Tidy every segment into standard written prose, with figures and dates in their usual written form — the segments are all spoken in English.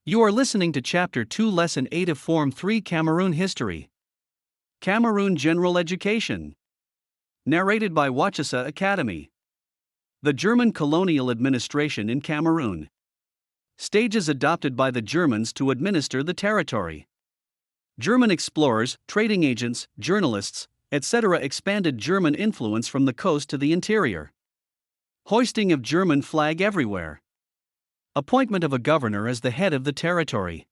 You are listening to Chapter 2, Lesson 8 of Form 3 Cameroon History. Cameroon General Education. Narrated by Wacheseh Academy. The German colonial administration in Cameroon. Stages adopted by the Germans to administer the territory. German explorers, trading agents, journalists, etc. expanded German influence from the coast to the interior. Hoisting of German flag everywhere. Appointment of a governor as the head of the territory.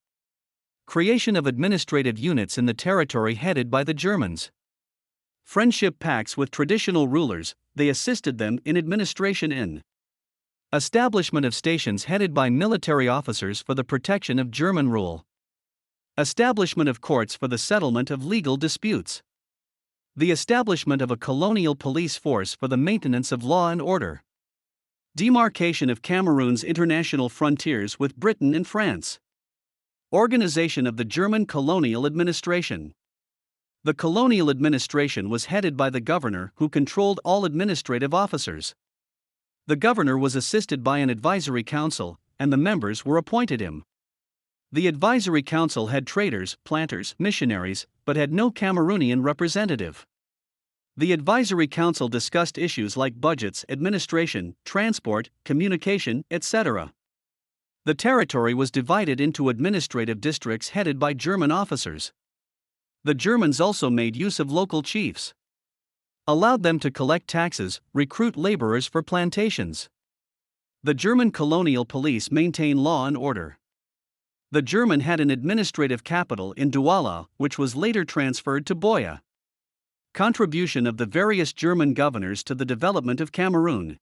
Creation of administrative units in the territory headed by the Germans. Friendship pacts with traditional rulers, they assisted them in administration in. Establishment of stations headed by military officers for the protection of German rule. Establishment of courts for the settlement of legal disputes. The establishment of a colonial police force for the maintenance of law and order. Demarcation of Cameroon's international frontiers with Britain and France. Organization of the German colonial administration. The colonial administration was headed by the governor, who controlled all administrative officers. The governor was assisted by an advisory council, and the members were appointed him. The advisory council had traders, planters, missionaries, but had no Cameroonian representative. The advisory council discussed issues like budgets, administration, transport, communication, etc. The territory was divided into administrative districts headed by German officers. The Germans also made use of local chiefs. Allowed them to collect taxes, recruit laborers for plantations. The German colonial police maintained law and order. The German had an administrative capital in Douala, which was later transferred to Buea. Contribution of the various German governors to the development of Cameroon.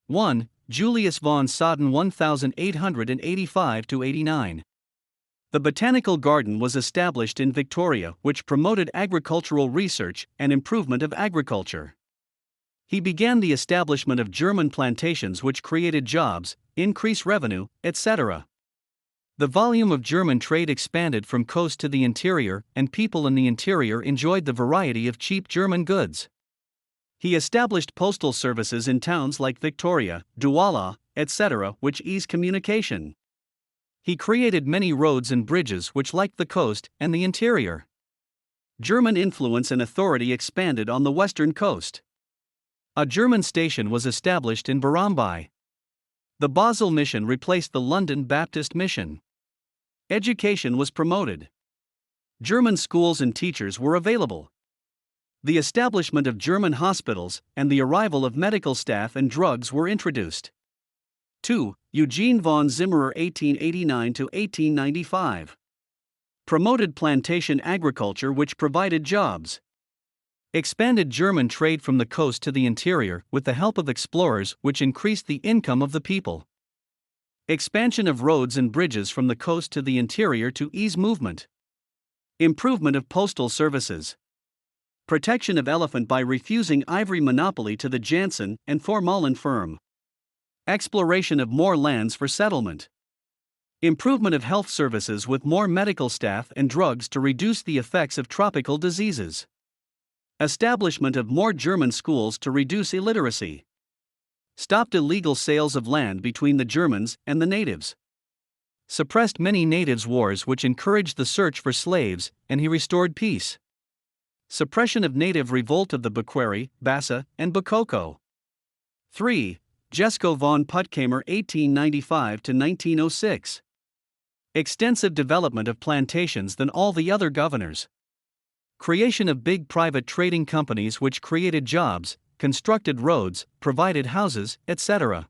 1. Julius von Soden 1885–89. The Botanical Garden was established in Victoria, which promoted agricultural research and improvement of agriculture. He began the establishment of German plantations which created jobs, increased revenue, etc. The volume of German trade expanded from coast to the interior, and people in the interior enjoyed the variety of cheap German goods. He established postal services in towns like Victoria, Douala, etc., which eased communication. He created many roads and bridges which liked the coast and the interior. German influence and authority expanded on the western coast. A German station was established in Barambai. The Basel Mission replaced the London Baptist Mission. Education was promoted. German schools and teachers were available. The establishment of German hospitals and the arrival of medical staff and drugs were introduced. 2. Eugene von Zimmerer 1889–1895. Promoted plantation agriculture which provided jobs. Expanded German trade from the coast to the interior with the help of explorers, which increased the income of the people. Expansion of roads and bridges from the coast to the interior to ease movement. Improvement of postal services. Protection of elephant by refusing ivory monopoly to the Janssen and Formalin firm. Exploration of more lands for settlement. Improvement of health services with more medical staff and drugs to reduce the effects of tropical diseases. Establishment of more German schools to reduce illiteracy. Stopped illegal sales of land between the Germans and the natives. Suppressed many natives' wars which encouraged the search for slaves, and he restored peace. Suppression of native revolt of the Bukweri, Bassa, and Bakoko. 3. Jesco von Puttkamer 1895–1906. Extensive development of plantations than all the other governors. Creation of big private trading companies which created jobs, constructed roads, provided houses, etc.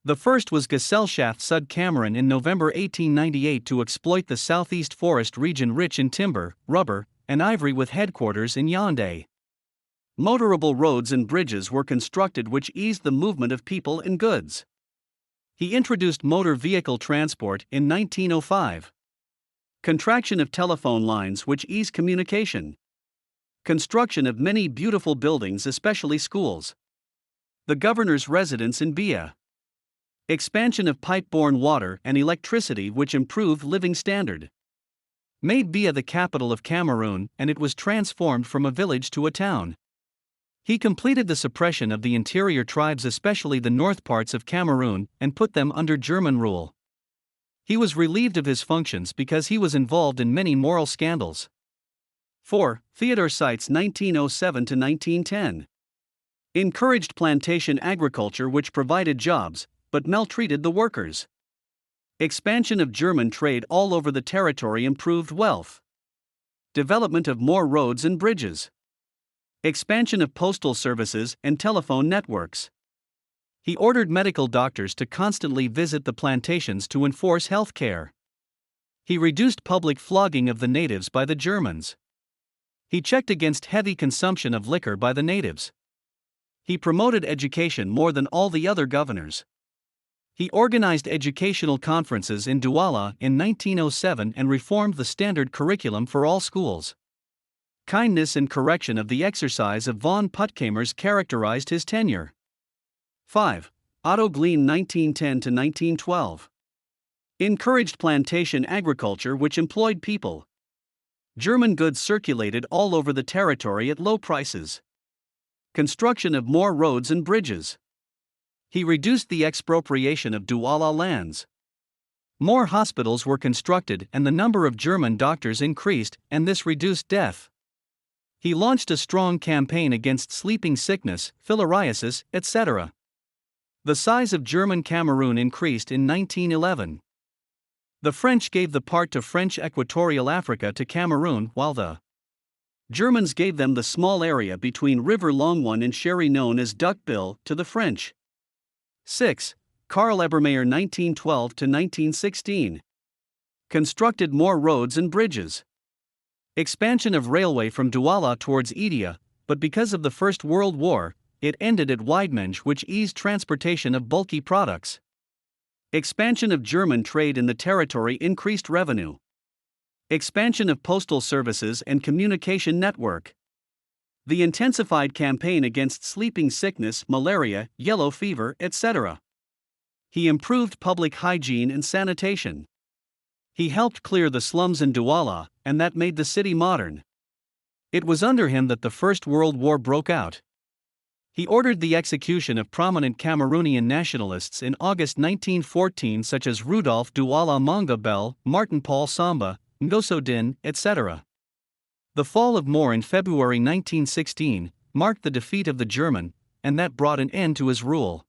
The first was Gesellschaft Sud Cameroon in November 1898 to exploit the southeast forest region rich in timber, rubber, and ivory with headquarters in Yaoundé. Motorable roads and bridges were constructed which eased the movement of people and goods. He introduced motor vehicle transport in 1905. Contraction of telephone lines which eased communication. Construction of many beautiful buildings, especially schools. The governor's residence in Buea. Expansion of pipe-borne water and electricity which improved living standard. Made Buea the capital of Cameroon, and it was transformed from a village to a town. He completed the suppression of the interior tribes, especially the north parts of Cameroon, and put them under German rule. He was relieved of his functions because he was involved in many moral scandals. 4. Theodore cites 1907 to 1910. Encouraged plantation agriculture which provided jobs, but maltreated the workers. Expansion of German trade all over the territory improved wealth. Development of more roads and bridges. Expansion of postal services and telephone networks. He ordered medical doctors to constantly visit the plantations to enforce health care. He reduced public flogging of the natives by the Germans. He checked against heavy consumption of liquor by the natives. He promoted education more than all the other governors. He organized educational conferences in Douala in 1907 and reformed the standard curriculum for all schools. Kindness and correction of the exercise of von Puttkamers characterized his tenure. 5. Otto Glean 1910 to 1912. Encouraged plantation agriculture which employed people. German goods circulated all over the territory at low prices. Construction of more roads and bridges. He reduced the expropriation of Douala lands. More hospitals were constructed and the number of German doctors increased, and this reduced death. He launched a strong campaign against sleeping sickness, filariasis, etc. The size of German Cameroon increased in 1911. The French gave the part to French Equatorial Africa to Cameroon, while the Germans gave them the small area between River Longwan and Sherry known as Duckbill to the French. 6. Karl Ebermeyer 1912 to 1916. Constructed more roads and bridges. Expansion of railway from Douala towards Idia, but because of the First World War, it ended at Weidmenge, which eased transportation of bulky products. Expansion of German trade in the territory increased revenue. Expansion of postal services and communication network. The intensified campaign against sleeping sickness, malaria, yellow fever, etc. He improved public hygiene and sanitation. He helped clear the slums in Douala, and that made the city modern. It was under him that the First World War broke out. He ordered the execution of prominent Cameroonian nationalists in August 1914 such as Rudolph Douala Manga Bell, Martin Paul Samba, Ngoso Din, etc. The fall of Moore in February 1916 marked the defeat of the German, and that brought an end to his rule.